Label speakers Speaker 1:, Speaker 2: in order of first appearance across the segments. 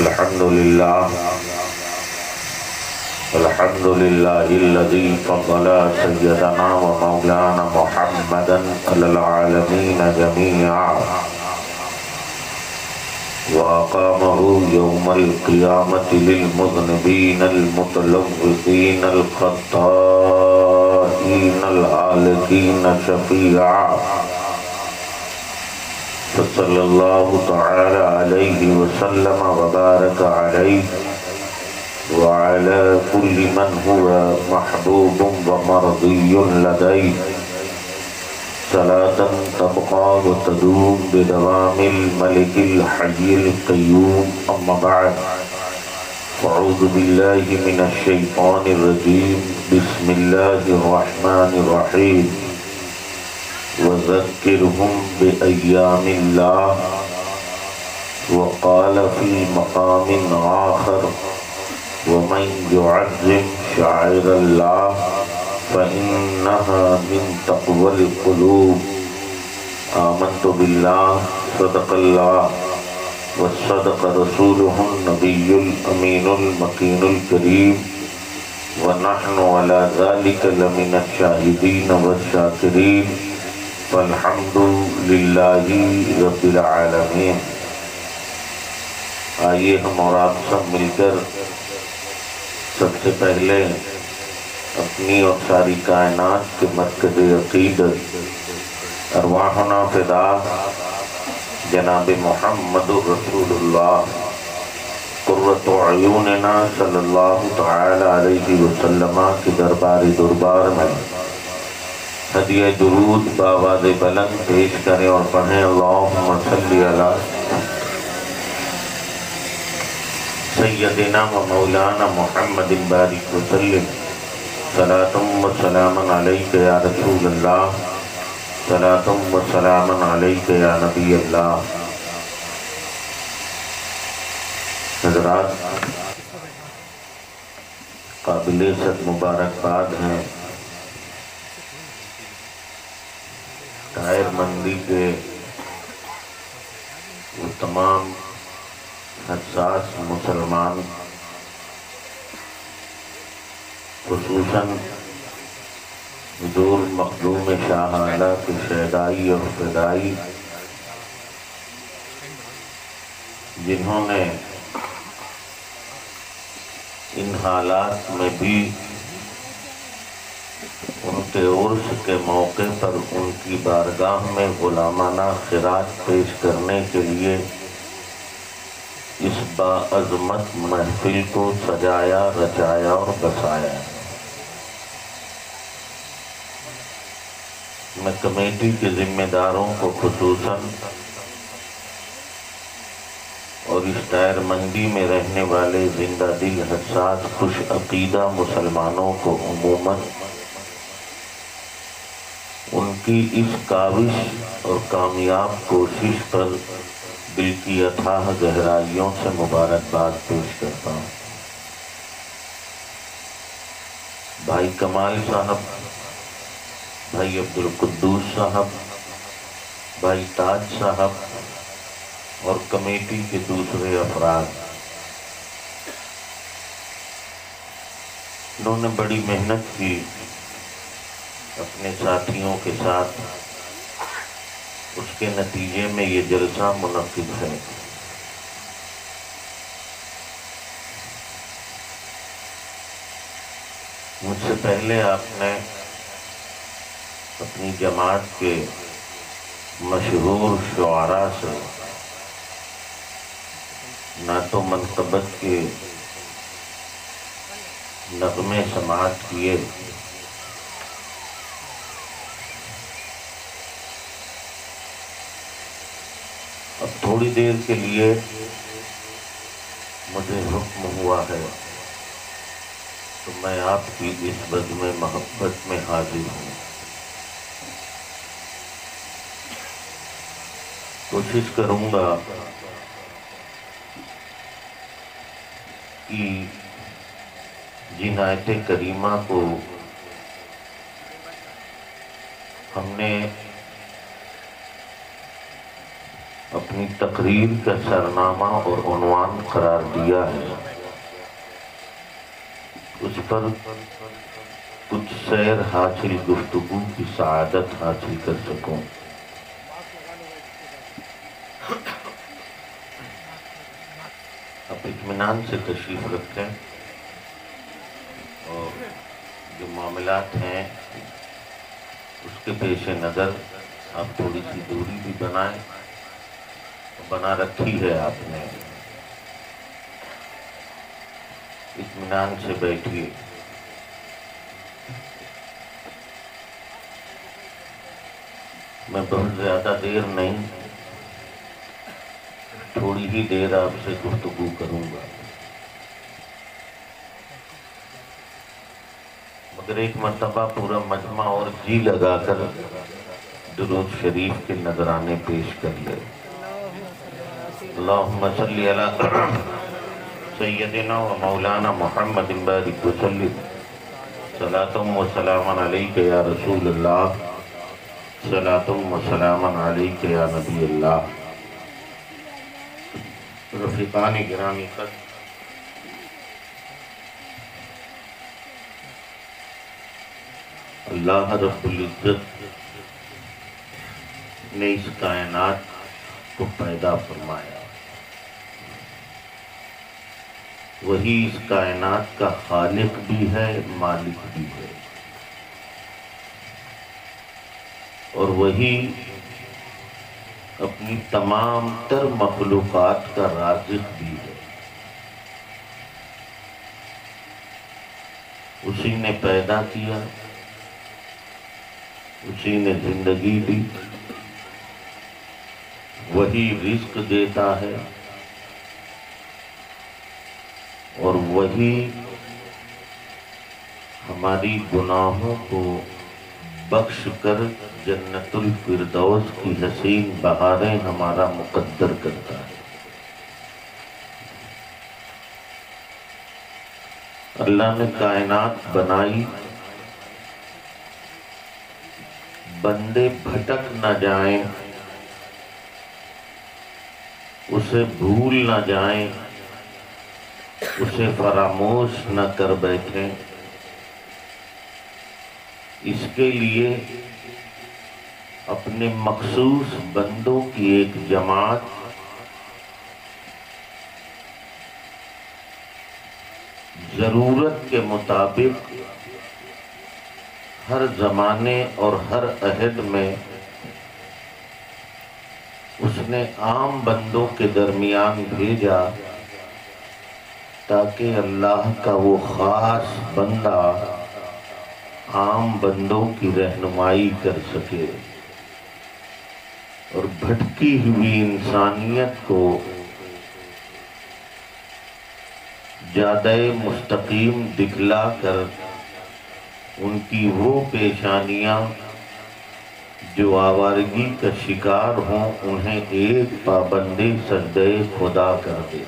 Speaker 1: الحمد لله الذي فضل سيدنا ومولانا محمدا على العالمين جميعا وأقامه يوم القيامة للمذنبين المتلوثين الخطائين الهالكين شفيعا فصلى الله تعالى عليه وسلم وبارك عليه وعلى كل من هو محبوب ومرضي لديه صلاة تبقى وتدوم بدوام الملك الحي القيوم. أما بعد فأعوذ بالله من الشيطان الرجيم. بسم الله الرحمن الرحيم. وذكرهم بأيام الله. وقال في مقام آخر ومن يعظم شعائر الله فإنها من تقوى القلوب. آمنت بالله صدق الله وصدق رسوله النبي الأمين المكين الكريم ونحن على ذلك لمن الشاهدين والشاكرين فالحمد للہ رب العالمین. آئیے ہم اور آپ سب مل کر سب سے پہلے اپنی اور ساری کائنات کے مرکز عقیدت ارواحنا فدا جناب محمد رسول اللہ قرۃ اعیننا صلی اللہ تعالی علیہ وسلم کے دربار میں ہدیہ درود بآواز بلند پیش کریں اور پڑھیں. اللہم صلی علی سیدنا و مولانا محمد بارک وسلم. صلاۃ و سلام علیک یا رسول اللہ. صلاۃ و سلام علیک یا نبی اللہ. حضرات قابل صد مبارکباد ہیں طاہر مندی کے وہ تمام حساس مسلمان، خصوصاً حضور مخدوم شاہ اعلیٰ کے شیدائی اور فدائی، جنہوں نے ان حالات میں بھی ان کے عرس کے موقع پر ان کی بارگاہ میں غلامانہ خراج پیش کرنے کے لیے اس باعظمت محفل کو سجایا، رچایا اور بسایا. میں کمیٹی کے ذمہ داروں کو خصوصاً اور اس طاہر مندی میں رہنے والے زندہ دل حساس خوش عقیدہ مسلمانوں کو عموماً ان کی اس کاوش اور کامیاب کوشش پر دل کی اتھاہ گہرائیوں سے مبارکباد پیش کرتا ہوں. بھائی کمال صاحب، بھائی عبدالقدوس صاحب، بھائی تاج صاحب اور کمیٹی کے دوسرے افراد، انہوں نے بڑی محنت کی اپنے ساتھیوں کے ساتھ. اس کے نتیجے میں یہ جلسہ منعقد ہے. مجھ سے پہلے آپ نے اپنی جماعت کے مشہور شعراء سے نعت و منقبت کے نغمے سماعت کیے. اب تھوڑی دیر کے لیے مجھے حکم ہوا ہے تو میں آپ کی اس بزم محبت میں حاضر ہوں. کوشش کروں گا کہ جن آیت کریمہ کو ہم نے اپنی تقریر کا سرنامہ اور عنوان قرار دیا ہے، اس پر کچھ سیر حاصل گفتگو کی سعادت حاصل کر سکوں۔ آپ اطمینان سے تشریف رکھیں اور جو معاملات ہیں اس کے پیش نظر آپ تھوڑی سی دوری بھی بنائیں، بنا رکھی ہے آپ نے، اطمینان سے بیٹھیے۔ میں بہت زیادہ دیر نہیں، تھوڑی ہی دیر آپ سے گفتگو کروں گا، مگر ایک مرتبہ پورا مجمع اور جی لگا کر درود شریف کے نذرانے پیش کر لے۔ اللہم صلی علی سیدنا و مولانا محمد بارک وسلم، صلاۃ و سلام علیک یا رسول اللہ، صلاۃ و سلام علیک یا نبی اللہ۔ رفیقان گرامی قدر، اللہ رب العزت نے اس کائنات کو پیدا فرمایا، وہی اس کائنات کا خالق بھی ہے، مالک بھی ہے، اور وہی اپنی تمام تر مخلوقات کا رازق بھی ہے۔ اسی نے پیدا کیا، اسی نے زندگی دی، وہی رزق دیتا ہے، اور وہی ہماری گناہوں کو بخش کر جنت الفردوس کی حسین بہاریں ہمارا مقدر کرتا ہے۔ اللہ نے کائنات بنائی، بندے بھٹک نہ جائیں، اسے بھول نہ جائیں، اسے فراموش نہ کر بیٹھیں، اس کے لیے اپنے مخصوص بندوں کی ایک جماعت ضرورت کے مطابق ہر زمانے اور ہر عہد میں اس نے عام بندوں کے درمیان بھیجا، تاکہ اللہ کا وہ خاص بندہ عام بندوں کی رہنمائی کر سکے اور بھٹکی ہوئی انسانیت کو جادہ مستقیم دکھلا کر ان کی وہ پیشانیاں جو آوارگی کا شکار ہوں انہیں ایک پابندی سجدہ خدا کر دے۔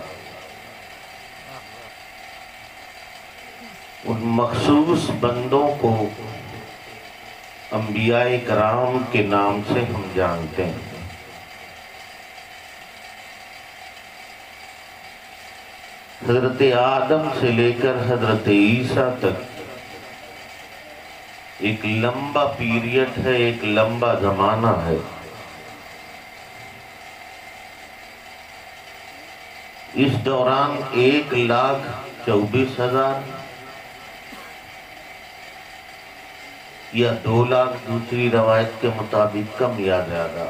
Speaker 1: ان مخصوص بندوں کو انبیاء کرام کے نام سے ہم جانتے ہیں۔ حضرت آدم سے لے کر حضرت عیسیٰ تک ایک لمبا پیریڈ ہے، ایک لمبا زمانہ ہے۔ اس دوران 1,24,000 یا 2,00,000 دوسری روایت کے مطابق، کم یا زیادہ،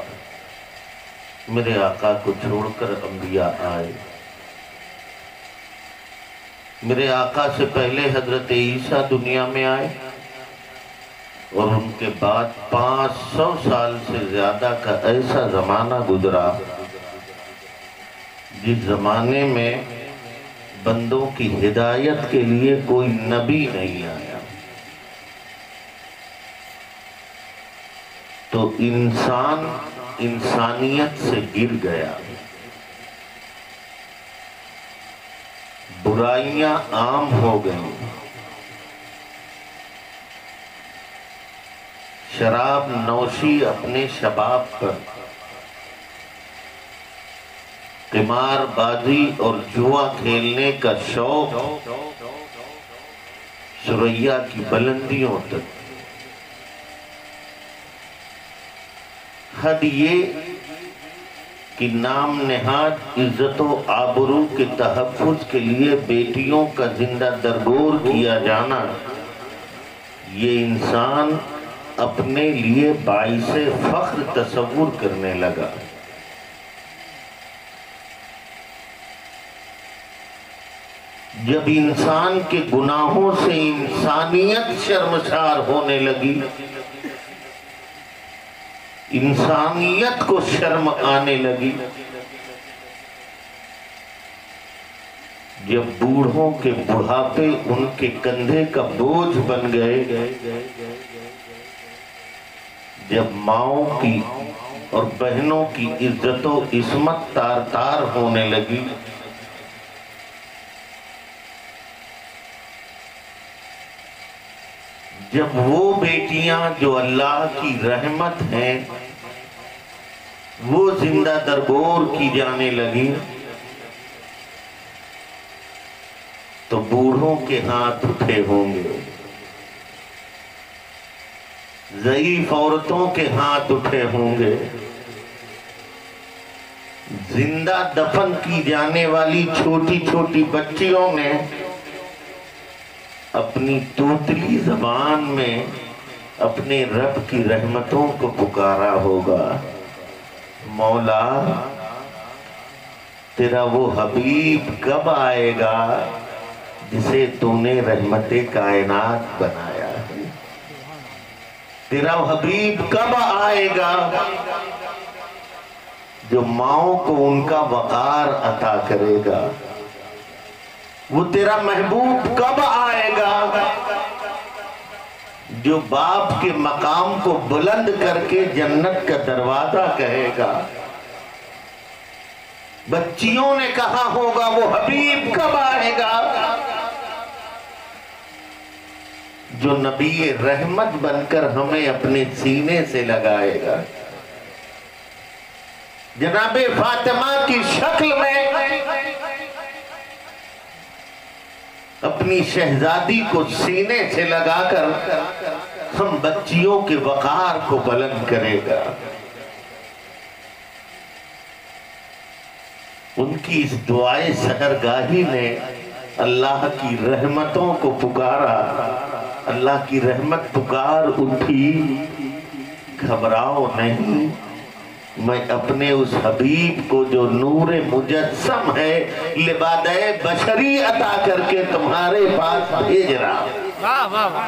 Speaker 1: میرے آقا کو چھوڑ کر انبیاء آئے۔ میرے آقا سے پہلے حضرت عیسیٰ دنیا میں آئے، اور ان کے بعد 500 سال سے زیادہ کا ایسا زمانہ گزرا جس زمانے میں بندوں کی ہدایت کے لیے کوئی نبی نہیں آیا۔ تو انسان انسانیت سے گر گیا، برائیاں عام ہو گئیں، شراب نوشی اپنے شباب پر، قمار بازی اور جوا کھیلنے کا شوق ثریا کی بلندیوں تک، حد یہ کہ نام نہاد عزت و آبرو کے تحفظ کے لیے بیٹیوں کا زندہ درگور کیا جانا، یہ انسان اپنے لیے باعث فخر تصور کرنے لگا۔ جب انسان کے گناہوں سے انسانیت شرمسار ہونے لگی، انسانیت کو شرم آنے لگی، جب بوڑھوں کے بڑھاپے ان کے کندھے کا بوجھ بن گئے، جب ماؤں کی اور بہنوں کی عزت و عصمت تار تار ہونے لگی، جب وہ بیٹیاں جو اللہ کی رحمت ہیں وہ زندہ درگور کی جانے لگی، تو بوڑھوں کے ہاتھ اٹھے ہوں گے، ضعیف عورتوں کے ہاتھ اٹھے ہوں گے، زندہ دفن کی جانے والی چھوٹی چھوٹی بچیوں نے اپنی توتلی زبان میں اپنے رب کی رحمتوں کو پکارا ہوگا، مولا تیرا وہ حبیب کب آئے گا جسے تو نے رحمت کائنات بنایا ہے، تیرا حبیب کب آئے گا جو ماؤں کو ان کا وقار عطا کرے گا، وہ تیرا محبوب کب آئے گا جو باپ کے مقام کو بلند کر کے جنت کا دروازہ کہے گا۔ بچیوں نے کہا ہوگا وہ حبیب کب آئے گا جو نبی رحمت بن کر ہمیں اپنے سینے سے لگائے گا، جناب فاطمہ کی شکل میں اپنی شہزادی کو سینے سے لگا کر ہم بچیوں کے وقار کو بلند کرے گا۔ ان کی اس دعائے سحرگاہی نے اللہ کی رحمتوں کو پکارا، اللہ کی رحمت پکار اٹھی، گھبراؤ نہیں، میں اپنے اس حبیب کو جو نور مجسم ہے لبادہ بشری عطا کر کے تمہارے پاس بھیج رہا ہوں۔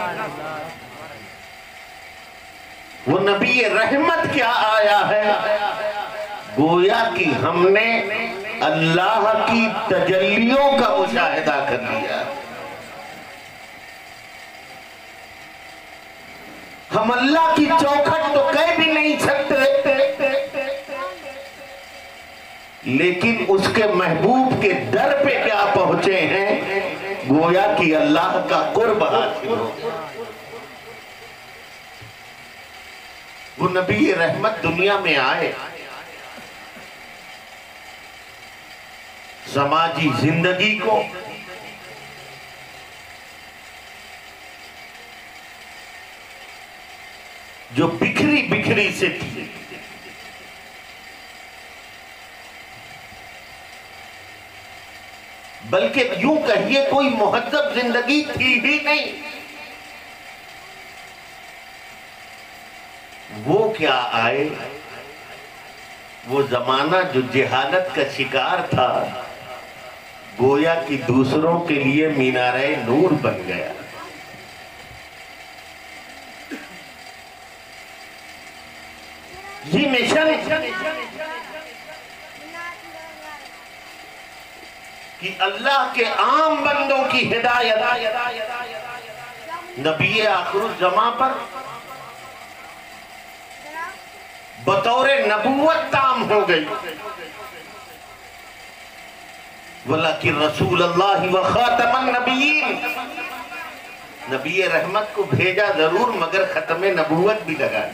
Speaker 1: وہ نبی رحمت کیا آیا ہے؟ گویا کہ ہم نے اللہ کی تجلیوں کا مشاہدہ کر لیا، ہم اللہ کی چوکھٹ تو کہہ بھی نہیں سکتے، لیکن اس کے محبوب کے در پہ کیا پہنچے ہیں، گویا کہ اللہ کا قرب حاصل ہو۔ وہ نبی رحمت دنیا میں آئے، سماجی زندگی کو جو بکھری بکھری سے تھی، بلکہ یوں کہیے کوئی مہذب زندگی تھی ہی نہیں، وہ کیا آئے؟ وہ زمانہ جو جہالت کا شکار تھا، گویا کہ دوسروں کے لیے مینارہ نور بن گیا۔ یہ مشن کہ اللہ کے عام بندوں کی ہدایت نبی آخر الزماں پر بطور نبوت تام ہو گئی، وَلَكِنْ رَسُولَ اللَّهِ وَخَاتَمَ النَّبِيِّينَ، نبی رحمت کو بھیجا ضرور مگر ختم نبوت بھی لگا۔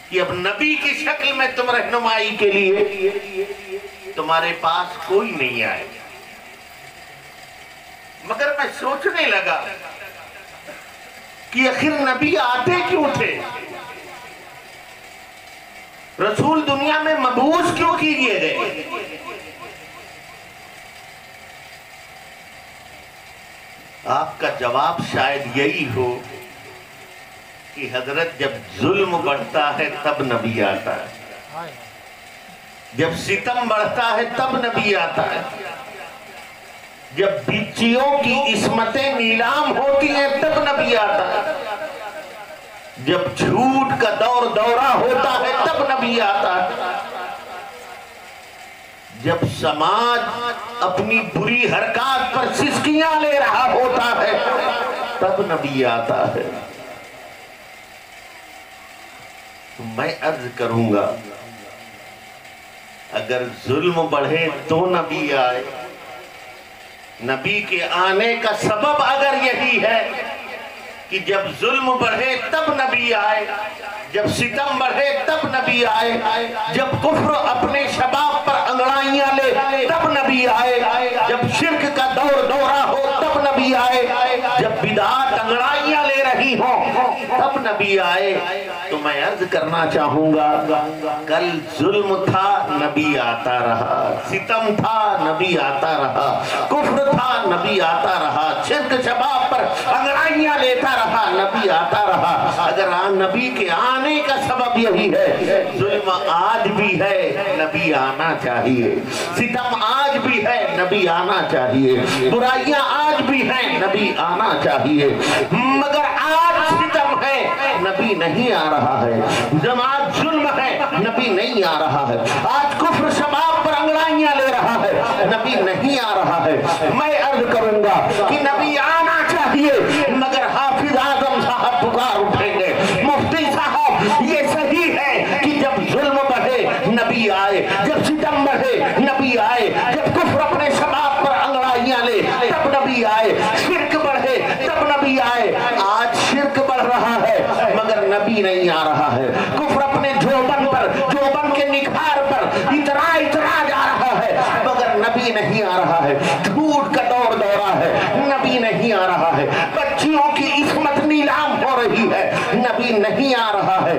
Speaker 1: کہ اب نبی کی شکل میں تم رہنمائی کے لیے تمہارے پاس کوئی نہیں آئے. مگر میں سوچنے لگا کہ آخر نبی آتے کیوں تھے؟ رسول دنیا میں مبعوث کیوں کیے گئے؟ آپ کا جواب شاید یہی ہو کہ حضرت جب ظلم بڑھتا ہے تب نبی آتا ہے، جب ستم بڑھتا ہے تب نبی آتا ہے، جب بچیوں کی عصمتیں نیلام ہوتی ہیں تب نبی آتا ہے، جب جھوٹ کا دور دورہ ہوتا ہے تب نبی آتا ہے، جب سماج اپنی بری حرکات پر سسکیاں لے رہا ہوتا ہے تب نبی آتا ہے. میں عرض کروں گا اگر ظلم بڑھے تو نبی آئے. نبی کے آنے کا سبب اگر یہی ہے کہ جب ظلم بڑھے تب نبی آئے، جب ستم بڑھے تب نبی آئے، جب کفر اپنے شباب پر انگڑائیاں لے تب نبی آئے، جب شرک کا دور دورہ ہو تب نبی آئے، جب بدعات انگڑائیاں لے رہی ہوں تب نبی آئے. تو میں عرض کرنا چاہوں گا کل ظلم تھا نبی آتا رہا، ستم تھا نبی آتا رہا، کفر تھا نبی آتا رہا، شرک شباب پر انگڑائیاں لیتا رہا نبی آتا رہا. اگر نبی کے آنے کا سبب یہی ہے، ظلم آج بھی ہے نبی آنا چاہیے، ستم آج بھی ہے نبی آنا چاہیے، برائیاں آج بھی ہیں نبی آنا چاہیے. مگر آج ستم ہے نبی نہیں آ رہا ہے، جماعت ظلم ہے نبی نہیں آ رہا ہے، آج کفر شباب پر انگڑائیاں لے رہا ہے نبی نہیں آ رہا ہے. میں عرض کروں گا کہ نبی آنا چاہیے مگر حافظ اعظم صاحب پکار اٹھیں گے، مفتی صاحب یہ صحیح ہے کہ جب ظلم بڑھے نبی آئے، جب ستم بڑھے نبی آئے، جب کفر اپنے شباب پر انگڑائیاں لے تب نبی آئے، شرک بڑھے تب نبی آئے. آج شرک بڑھ رہا ہے مگر نبی نہیں آ رہا ہے، کفر اپنے جوبن پر، جوبن کے نکھار پر اترا جا رہا ہے مگر نبی نہیں آ رہا ہے، جھوٹ کا دور دورہ ہے نبی نہیں آ رہا ہے، بچیوں کی عصمت نیلام ہو رہی ہے نبی نہیں آ رہا ہے.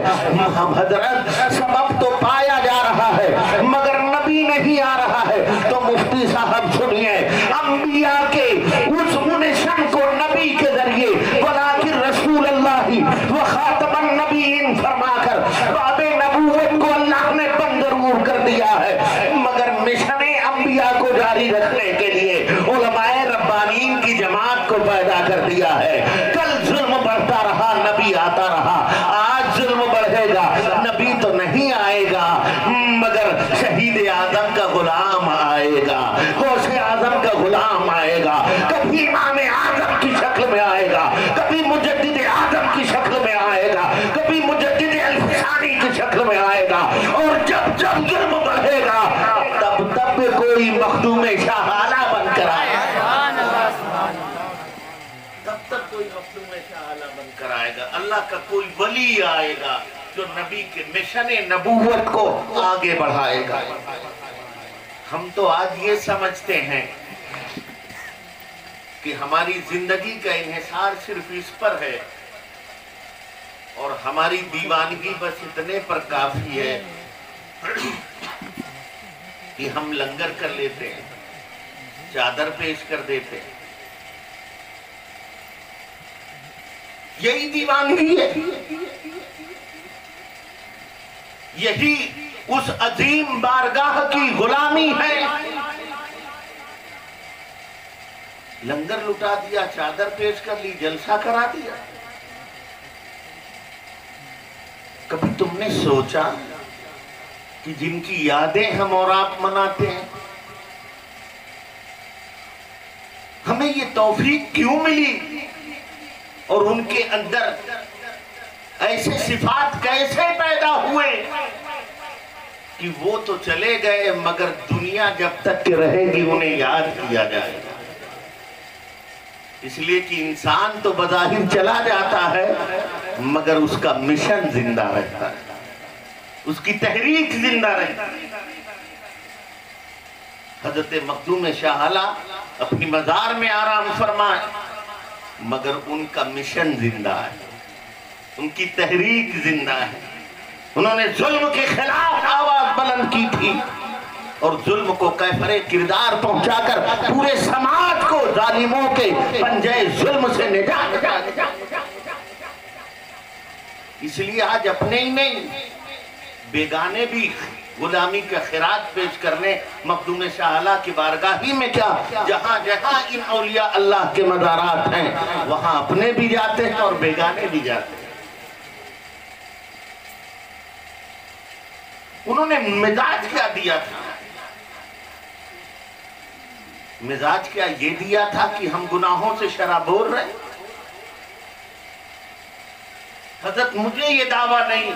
Speaker 1: حضرت سبب تو پایا جا رہا ہے مگر نبی نہیں آ رہا ہے. تو مفتی صاحب سنیے، انبیاء کے اس منشن کو نبی کے ذریعے ولیکن رسول اللہ و خاتم النبیین فرما کر باب نبوت کو اللہ نے بند ضرور کر دیا ہے مگر مشن انبیاء کو جاری رکھنے کے لیے علماء ربانین کی جماعت کو پیدا کر دیا ہے. کل ظلم بڑھتا رہا نبی آتا رہا، آج ظلم بڑھے گا نبی تو نہیں آئے گا مگر شہید اعظم کا غلام آئے گا، غوث اعظم کا غلام آئے گا، کبھی امام اعظم کی شکل میں آئے گا، کبھی مجدد اعظم کی شکل میں آئے گا، کبھی مجدد الفسانی کی شکل میں آئے گا. اور جب جب ظلم بڑھے گا تب تب کوئی مخدوم شاہ آلہ بن کر آئے گا، تب تک کوئی مخدوم شاہ آلہ بن کر آئے گا. اللہ کا کوئی ولی آئے گا جو نبی کے مشن نبوت کو آگے بڑھائے گا. ہم تو آج یہ سمجھتے ہیں کہ ہماری زندگی کا انحصار صرف اس پر ہے اور ہماری دیوانگی بس اتنے پر کافی ہے کہ ہم لنگر کر لیتے ہیں، چادر پیش کر دیتے ہیں. یہی دیوانگی ہے، یہی اس عظیم بارگاہ کی غلامی ہے. لنگر لٹا دیا، چادر پیش کر لی، جلسہ کرا دیا. کبھی تم نے سوچا کہ جن کی یادیں ہم اور آپ مناتے ہیں ہمیں یہ توفیق کیوں ملی اور ان کے اندر ایسے صفات کیسے پیدا ہوئے کہ وہ تو چلے گئے مگر دنیا جب تک کہ رہے گی انہیں یاد کیا جائے گا. اس لیے کہ انسان تو بظاہر چلا جاتا ہے مگر اس کا مشن زندہ رہتا ہے. اس کی تحریک زندہ رہی. حضرت مخدوم شاہ اعلی اپنی مزار میں آرام فرمائے مگر ان کا مشن زندہ ہے، ان کی تحریک زندہ ہے. انہوں نے ظلم کے خلاف آواز بلند کی تھی اور ظلم کو کیفر کردار پہنچا کر پورے سماج کو ظالموں کے پنجے ظلم سے نجات. اس لیے آج اپنے ہی نہیں بیگانے بھی غلامی کا خراج پیش کرنے مخدوم شاہ اعلی کی بارگاہ ہی میں کیا جہاں جہاں ان اولیاء اللہ کے مزارات ہیں وہاں اپنے بھی جاتے ہیں اور بیگانے بھی جاتے ہیں. انہوں نے مزاج کیا دیا تھا؟ مزاج کیا یہ دیا تھا کہ ہم گناہوں سے شرابور رہے. حضرت مجھے یہ دعویٰ نہیں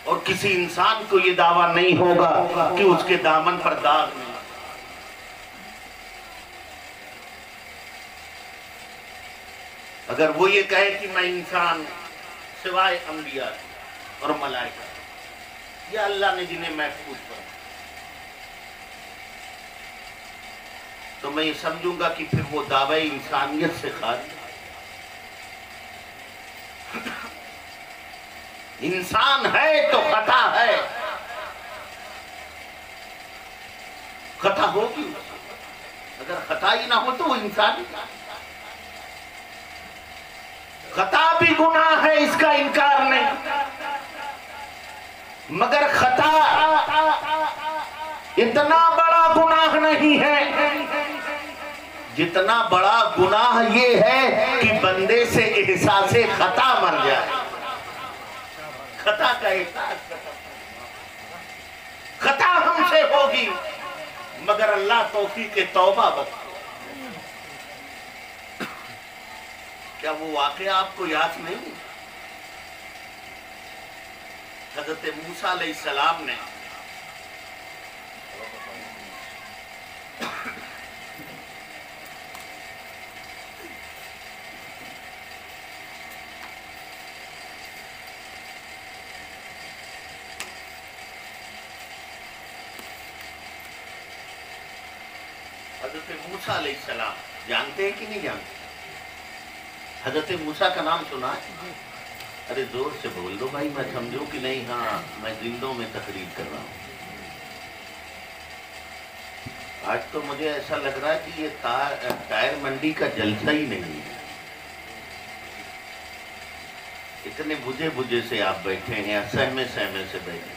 Speaker 1: اور کسی انسان کو یہ دعویٰ نہیں ہوگا کہ اس کے دامن پر داغ نہیں. اگر وہ یہ کہے کہ میں انسان سوائے انبیاء اور ملائکہ یا اللہ نے جنہیں محفوظ کیا تو میں یہ سمجھوں گا کہ پھر وہ دعوی انسانیت سے خالی. انسان ہے تو خطا ہے، خطا ہوگی. اگر خطا ہی نہ ہو تو وہ انسان ہی. خطا بھی گناہ ہے، اس کا انکار نہیں، مگر خطا اتنا بڑا گناہ نہیں ہے جتنا بڑا گناہ یہ ہے کہ بندے سے احساس خطا مر جائے. خطا کا احساس خطا ہم سے ہوگی مگر اللہ توفیق توبہ بخشے. کیا وہ واقعہ آپ کو یاد نہیں؟ حضرت موسیٰ علیہ السلام نے حضرت موسیٰ علیہ السلام جانتے ہیں کہ نہیں جانتے؟ حضرت موسیٰ کا نام سنا ہے؟ ارے زور سے بول دو بھائی میں سمجھوں کہ نہیں. ہاں میں زندوں میں تقریر کر رہا ہوں. آج تو مجھے ایسا لگ رہا ہے کہ یہ ٹائر منڈی کا جلسہ ہی نہیں ہے. اتنے بجھے بجھے سے آپ بیٹھے ہیں، سہمے سہمے سے بیٹھے.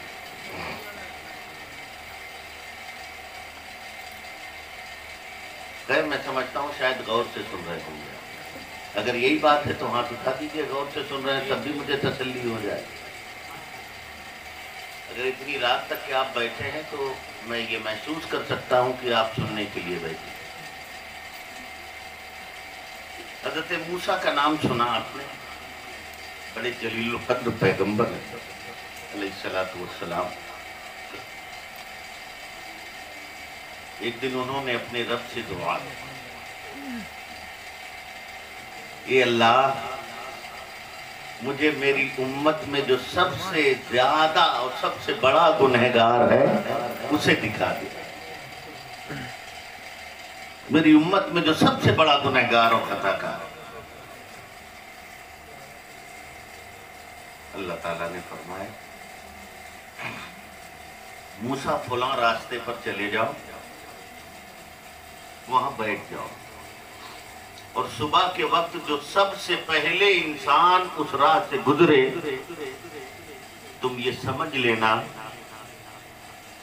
Speaker 1: خیر میں سمجھتا ہوں شاید غور سے سن رہے ہوں گے. اگر یہی بات ہے تو ہاتھ اٹھا دیجیے. غور سے سن رہے ہیں تب بھی مجھے تسلی ہو جائے. اگر اتنی رات تک کہ آپ بیٹھے ہیں تو میں یہ محسوس کر سکتا ہوں کہ آپ سننے کے لیے بیٹھے. حضرت موسیٰ کا نام سنا آپ نے؟ بڑے جلیل القدر پیغمبر ہیں علیہ السلام. ایک دن انہوں نے اپنے رب سے دعا کی، اے اللہ مجھے میری امت میں جو سب سے زیادہ اور سب سے بڑا گنہگار ہے اسے دکھا دے. میری امت میں جو سب سے بڑا گنہگار اور خطا کار ہے. اللہ تعالیٰ نے فرمایا موسیٰ فلاں راستے پر چلے جاؤ، وہاں بیٹھ جاؤ اور صبح کے وقت جو سب سے پہلے انسان اس راہ سے گزرے تم یہ سمجھ لینا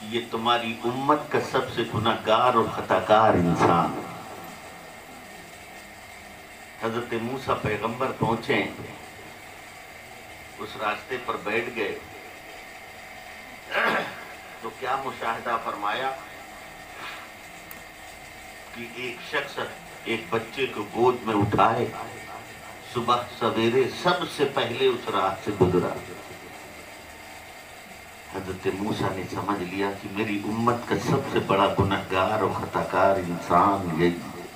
Speaker 1: کہ یہ تمہاری امت کا سب سے گناہگار اور خطاکار انسان ہے. حضرت موسیٰ پیغمبر پہنچے، اس راستے پر بیٹھ گئے تو کیا مشاہدہ فرمایا کہ ایک شخص ایک بچے کو گود میں اٹھائے صبح سویرے سب سے پہلے اس راہ سے گزرا. حضرت موسیٰ نے سمجھ لیا کہ میری امت کا سب سے بڑا گنہگار اور خطاکار انسان یہی ہے.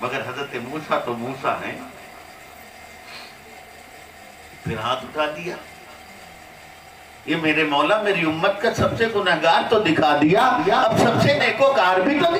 Speaker 1: مگر حضرت موسیٰ تو موسیٰ ہیں. پھر ہاتھ اٹھا دیا یہ میرے مولا میری امت کا سب سے گنہگار تو دکھا دیا، اب سب سے نیکوکار بھی تو